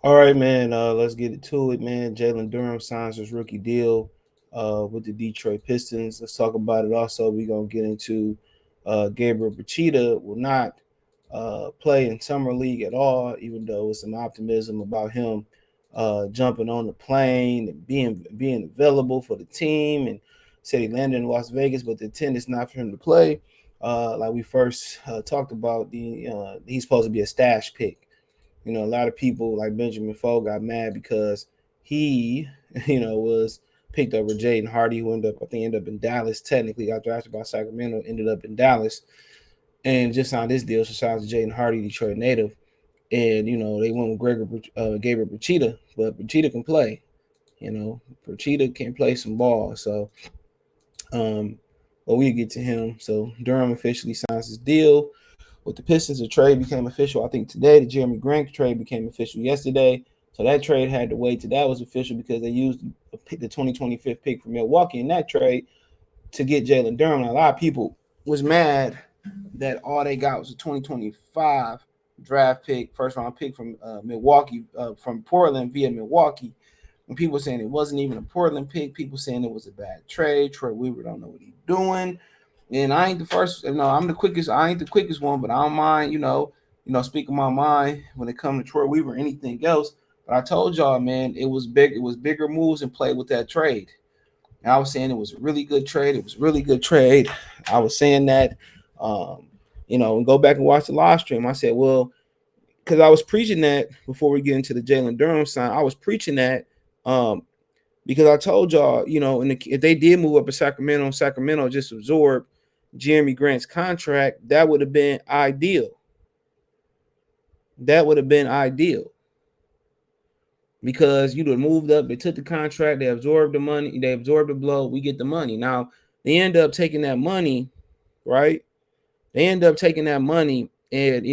All right, man. Let's get it to it, man. Jalen Duren signs his rookie deal with the Detroit Pistons. Let's talk about it. Also, we're gonna get into Gabriel Procida will not play in summer league at all, even though with some optimism about him jumping on the plane and being available for the team. And said he landed in Las Vegas, but the intent is not for him to play. Like we first talked about, he's supposed to be a stash pick. A lot of people like Benjamin Fogle got mad because he, was picked over Jaden Hardy, who ended up in Dallas. Technically, got drafted by Sacramento, ended up in Dallas, and just signed this deal. So shout out to Jaden Hardy, Detroit native, and they went with Gabriel Procida, but Procida can play. Procida can play some ball. So, um, but we get to him. So Durham officially signs his deal with the Pistons. The trade became official, I think, today. The Jeremy Grant trade became official yesterday. So that trade had to wait till that was official because they used the 2025 pick from Milwaukee in that trade to get Jalen Duren. A lot of people was mad that all they got was a 2025 draft pick, first round pick from Milwaukee, from Portland via Milwaukee. And people saying it wasn't even a Portland pick. People saying it was a bad trade. Troy Weaver don't know what he's doing. And I ain't the first. I'm the quickest. I ain't the quickest one, but I don't mind. Speaking my mind when it comes to Troy Weaver or anything else. But I told y'all, man, it was big. It was bigger moves and play with that trade. And I was saying it was a really good trade. It was a really good trade. I was saying that, and go back and watch the live stream. I said, well, because I was preaching that before we get into the Jalen Durham sign. I was preaching that um, because I told y'all, if they did move up to Sacramento just absorbed Jeremy Grant's contract, that would have been ideal. That would have been ideal because you'd have moved up. They took the contract, they absorbed the money, they absorbed the blow. We get the money. Now they end up taking that money, right? They end up taking that money and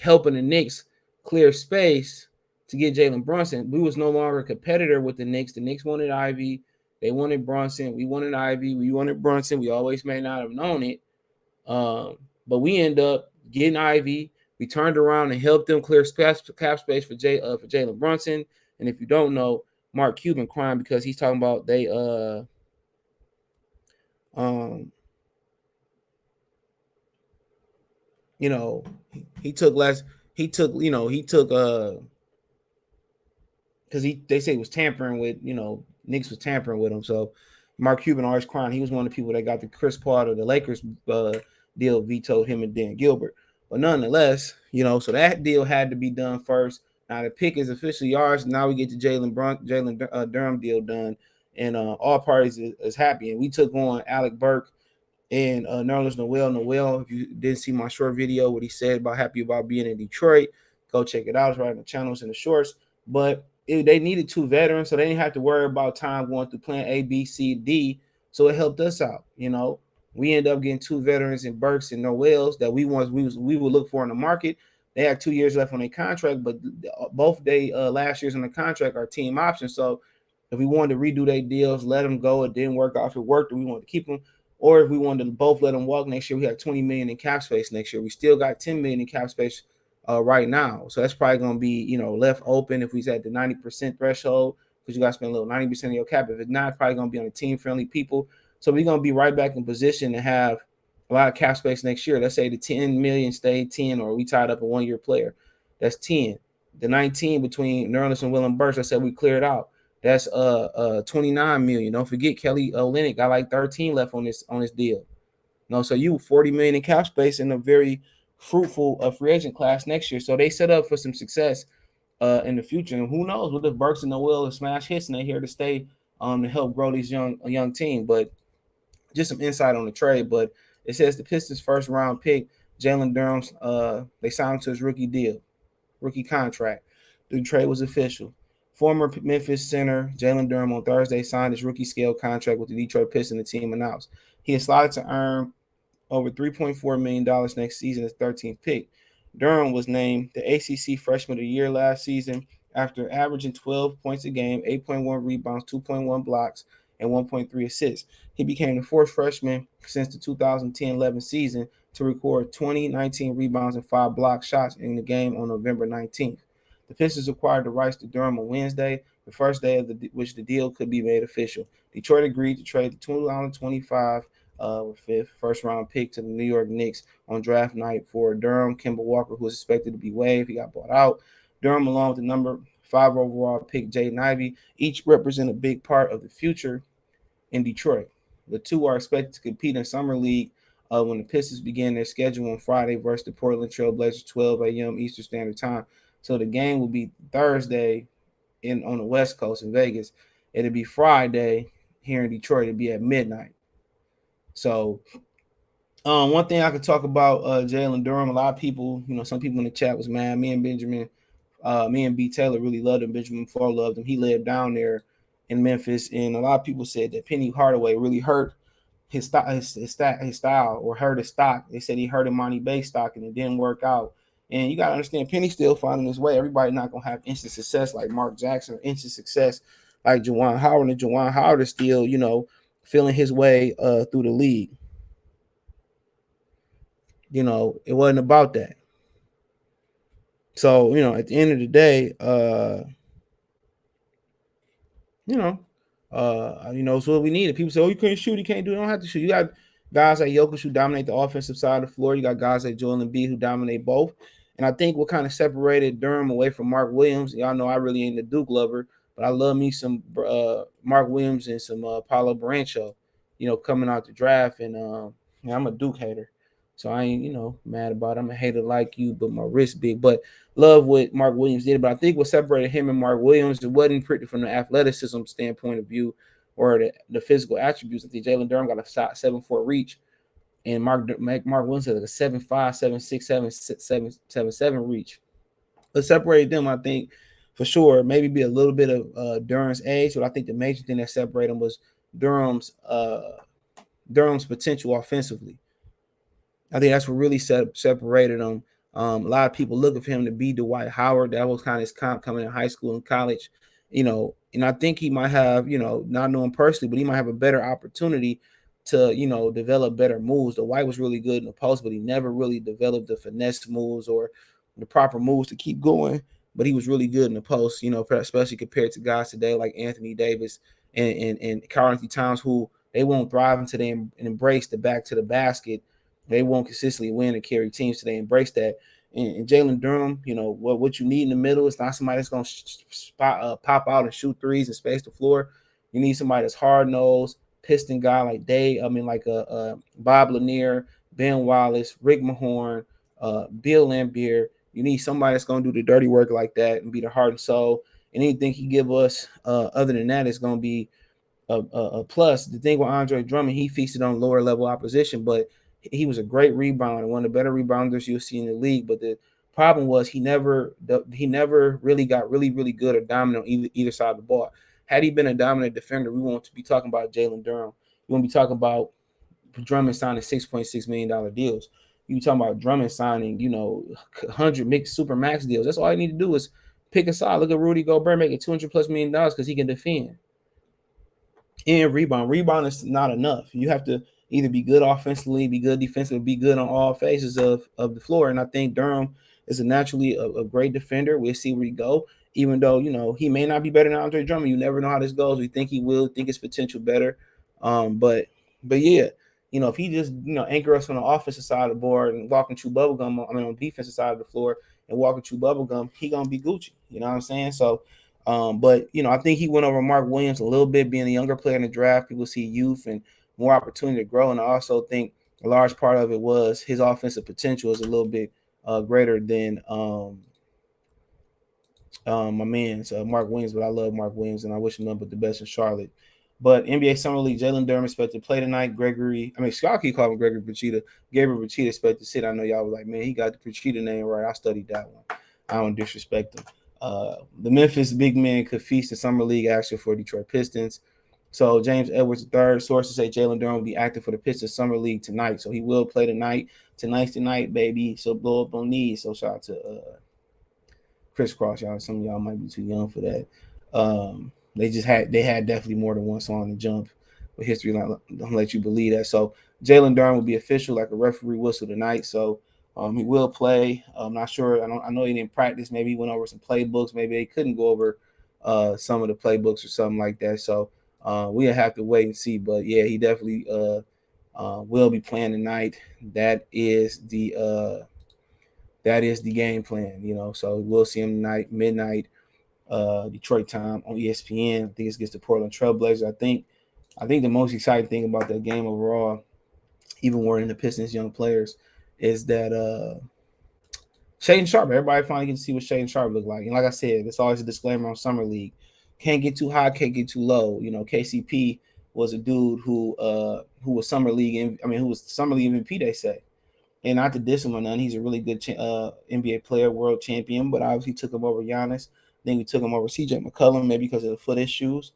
helping the Knicks clear space to get Jalen Brunson. We was no longer a competitor with the Knicks. The Knicks wanted Ivy. They wanted Brunson. We wanted Ivy. We wanted Brunson. We always may not have known it. But we end up getting Ivy. We turned around and helped them clear cap space for Jalen Brunson. And if you don't know, Mark Cuban crying because he's talking about they um you know he took less he took because they say he was tampering with Knicks was tampering with him. So Mark Cuban always crying. He was one of the people that got the Chris Paul of the Lakers deal vetoed, him and Dan Gilbert. But nonetheless, so that deal had to be done first. Now the pick is officially ours. Now we get the Jalen Durham deal done, and all parties is happy. And we took on Alec Burke and Nerlens Noel. Noel, if you didn't see my short video, what he said about happy about being in Detroit, go check it out. It's right in the channels and the shorts. But they needed two veterans, so they didn't have to worry about time going through plan A, B, C, D. So it helped us out. We ended up getting two veterans in Burks and Noels that we would look for in the market. They had 2 years left on their contract, but both they last year's on the contract are team options. So if we wanted to redo their deals, let them go. It didn't work out. If it worked, and we wanted to keep them, or if we wanted to both let them walk next year, we have 20 million in cap space next year. We still got 10 million in cap space right now, so that's probably going to be left open if we at the 90% threshold because you got to spend a little 90% of your cap. If it's not, it's probably going to be on the team friendly people. So we're going to be right back in position to have a lot of cap space next year. Let's say the 10 million stayed 10, or we tied up a 1 year player. That's 10. The 19 between Nerlens and Willem Burks, I said we cleared out. That's 29 million. Don't forget Kelly Olynyk got like 13 left on this deal. So you 40 million in cap space in a very fruitful free agent class next year. So they set up for some success in the future. And who knows what if Burks and Noel smash hits and they're here to stay to help grow these young team. But just some insight on the trade. But it says the Pistons first round pick Jalen Durham. They signed him to his rookie contract. The trade was official. Former Memphis center Jalen Duren on Thursday signed his rookie scale contract with the Detroit Pistons. The team announced he is slotted to earn over $3.4 million next season as 13th pick. Duren was named the ACC Freshman of the Year last season after averaging 12 points a game, 8.1 rebounds, 2.1 blocks, and 1.3 assists. He became the fourth freshman since the 2010-11 season to record 20, 19 rebounds, and 5 block shots in the game on November 19th. The Pistons acquired the rights to Durham on Wednesday, the first day of which the deal could be made official. Detroit agreed to trade the 2025 fifth first round pick to the New York Knicks on draft night for Durham. Kemba Walker, who was expected to be waived, he got bought out. Durham, along with the number 5 overall pick Jaden Ivey, each represent a big part of the future in Detroit. The two are expected to compete in Summer League when the Pistons begin their schedule on Friday versus the Portland Trail Blazers, 12 a.m. Eastern Standard Time. So the game will be Thursday on the West Coast in Vegas. It'll be Friday here in Detroit. It'll be at midnight. So one thing I could talk about Jalen Durham, a lot of people, some people in the chat was mad. Me and Benjamin, me and B Taylor really loved him. Benjamin Ford loved him. He lived down there in Memphis, and a lot of people said that Penny Hardaway really hurt his style or hurt his stock. They said he hurt Imani Bay stock and it didn't work out. And you gotta understand, Penny's still finding his way. Everybody not gonna have instant success like Mark Jackson or instant success like Juwan Howard. And Juwan Howard is still, feeling his way through the league. It wasn't about that. So, at the end of the day, it's what we needed. People say, "Oh, you couldn't shoot, you can't do it." You don't have to shoot. You got guys like Jokic who dominate the offensive side of the floor. You got guys like Joel Embiid who dominate both. And I think what kind of separated Durham away from Mark Williams, y'all know I really ain't a Duke lover, but I love me some Mark Williams and some Paulo Brancho, coming out the draft. And I'm a Duke hater. So I ain't, mad about it. I'm a hater like you, but my wrist big. But love what Mark Williams did. But I think what separated him and Mark Williams, it wasn't pretty from the athleticism standpoint of view or the physical attributes. I think Jalen Durham got a 7'4" reach, and Mark Williams had like a 7'5", 7'6", 7'7" reach. What separated them, I think, for sure, maybe be a little bit of Durham's age, but I think the major thing that separated them was Durham's potential offensively. I think that's what really separated him. A lot of people look at him to be Dwight Howard. That was kind of his comp coming in high school and college, and I think he might have, not knowing personally, but he might have a better opportunity to, develop better moves. Dwight was really good in the post, but he never really developed the finesse moves or the proper moves to keep going. But he was really good in the post, especially compared to guys today like Anthony Davis and Karl Anthony Towns, who they won't thrive until they embrace the back to the basket. They won't consistently win and carry teams so they embrace that. And Jalen Durham, what you need in the middle is not somebody that's going to pop out and shoot threes and space the floor. You need somebody that's hard nosed, piston guy like Bob Lanier, Ben Wallace, Rick Mahorn, Bill Lambier. You need somebody that's going to do the dirty work like that and be the heart and soul. And anything he give us other than that is going to be a plus. The thing with Andre Drummond, he feasted on lower level opposition, but he was a great rebounder, one of the better rebounders you'll see in the league. But the problem was he never really got really good or dominant on either side of the ball. Had he been a dominant defender, we won't be talking about Jalen Durham. We won't be talking about Drummond signing $6.6 million deals. You talking about Drummond signing, 100 mixed super max deals. That's all you need to do is pick a side. Look at Rudy Gobert making $200+ million because he can defend and rebound. Rebound is not enough. You have to either be good offensively, be good defensively, be good on all phases of the floor. And I think Durham is naturally a great defender. We'll see where he go. Even though, he may not be better than Andre Drummond. You never know how this goes. We think he will, think his potential better. But yeah, if he just, anchor us on the offensive side of the board and walking through bubblegum, on the defensive side of the floor and walking through bubblegum, he going to be Gucci. You know what I'm saying? So, but I think he went over Mark Williams a little bit, being a younger player in the draft. People see youth and more opportunity to grow, and I also think a large part of it was his offensive potential is a little bit greater than my man's Mark Williams. But I love Mark Williams, and I wish him nothing but the best in Charlotte. But NBA Summer League, Jalen Durham expected to play tonight. Scott keep calling Gregory Procida. Gabriel Procida expected to sit. I know y'all was like, man, he got the Procida name right. I studied that one. I don't disrespect him. The Memphis big man could feast the summer league action for Detroit Pistons. So James Edwards III, sources say Jalen Durham will be active for the Pistons summer league tonight. So he will play tonight. Tonight's the night, baby. So blow up on knees. So shout out to Crisscross, y'all. Some of y'all might be too young for that. They had definitely more than one song to jump. But history don't let you believe that. So Jalen Durham will be official like a referee whistle tonight. So He will play. I'm not sure. I know he didn't practice. Maybe he went over some playbooks. Maybe they couldn't go over some of the playbooks or something like that. So we'll have to wait and see. But yeah, he definitely will be playing tonight. That is the game plan. So we'll see him tonight, midnight, Detroit time on ESPN. I think it's against the Portland Trailblazers. I think the most exciting thing about that game overall, even warning the Pistons young players, is that Shaden Sharp. Everybody finally can see what Shaden Sharp look like. And like I said, it's always a disclaimer on summer league. Can't get too high, can't get too low. KCP was a dude who was summer league. Who was summer league MVP. They say. And not to diss him or none, he's a really good NBA player, world champion. But obviously took him over Giannis. Then we took him over CJ McCollum, maybe because of the foot issues.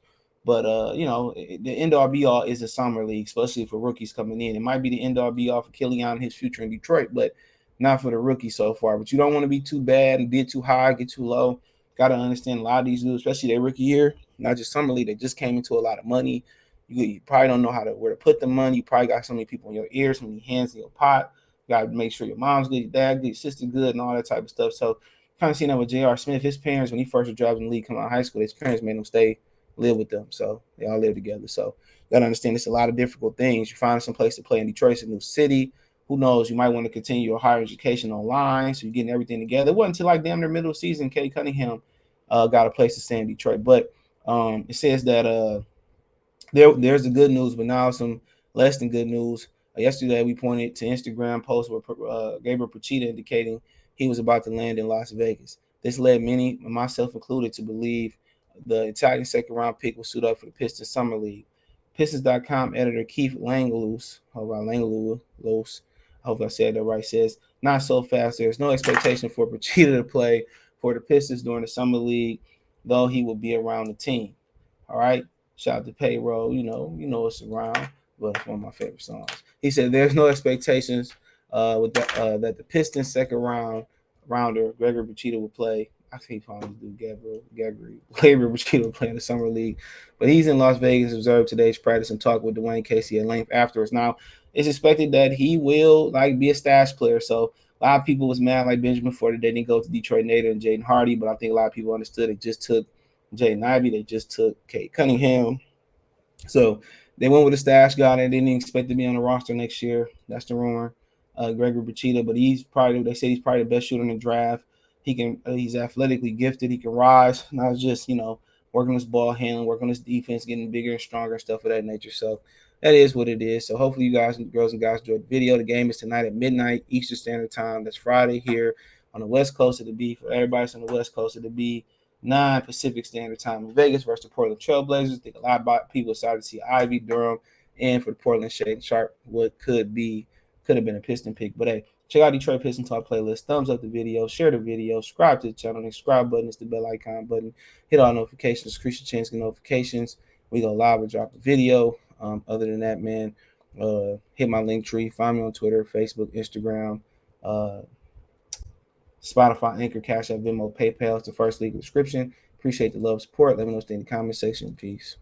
But the end all be all is a summer league, especially for rookies coming in. It might be the end all be all for Killian and his future in Detroit, but not for the rookie so far. But you don't want to be too bad and get too high, get too low. Got to understand a lot of these dudes, especially their rookie year, not just summer league. They just came into a lot of money. You probably don't know where to put the money. You probably got so many people in your ears, so many hands in your pot. You got to make sure your mom's good, your dad good, your sister good, and all that type of stuff. So kind of seen that with J.R. Smith. His parents, when he first was drafted in the league, coming out of high school, his parents made him stay, live with them. So they all live together. So you got to understand it's a lot of difficult things. You find some place to play in Detroit, it's a new city. Who knows? You might want to continue your higher education online. So you're getting everything together. It wasn't until like damn near middle of the season, Kay Cunningham got a place to stay in Detroit. But it says that there's the good news, but now some less than good news. Yesterday, we pointed to Instagram post where Gabriel Procida indicating he was about to land in Las Vegas. This led many, myself included, to believe the Italian second round pick will suit up for the Pistons Summer League. Pistons.com editor Keith Langeloos, I hope I said that right, says, not so fast. There's no expectation for Procida to play for the Pistons during the Summer League, though he will be around the team. All right. Shout out to Payroll. It's around, but it's one of my favorite songs. He said there's no expectations that the Pistons second rounder Gregory Procida will play. I think he probably do Gabriel Procida will play in the summer league, but he's in Las Vegas. Observed today's practice and talked with Dwayne Casey at length afterwards. Now it's expected that he will be a stash player. So a lot of people was mad like Benjamin Ford that they didn't go to Detroit Native and Jaden Hardy, but I think a lot of people understood it just took Jaden Ivey. They just took Kate Cunningham. So they went with a stash guy. They didn't expect to be on the roster next year. That's the rumor. Gregory Procida, but they say he's probably the best shooter in the draft. He's athletically gifted. He can rise, not just working his ball handling, working on his defense, getting bigger and stronger and stuff of that nature. So that is what it is. So hopefully you guys, girls and guys, enjoyed the video. The game is tonight at midnight Eastern Standard Time. That's Friday here on the West Coast of the B. For everybody on the West Coast of the B, 9 Pacific Standard Time in Vegas versus the Portland Trailblazers. I think a lot of people excited to see Ivy, Duren, and for the Portland Shaden Sharp, what could have been a Piston pick. But hey, check out Detroit Piston Talk playlist. Thumbs up the video, share the video, subscribe to the channel. The subscribe button is the bell icon button. Hit all notifications, increase your chance to get notifications. We go live and drop a video. Other than that, man, hit my link tree. Find me on Twitter, Facebook, Instagram, Spotify, Anchor, Cash App, Venmo, PayPal. It's the first link in the description. Appreciate the love, support. Let me know in the comment section. Peace.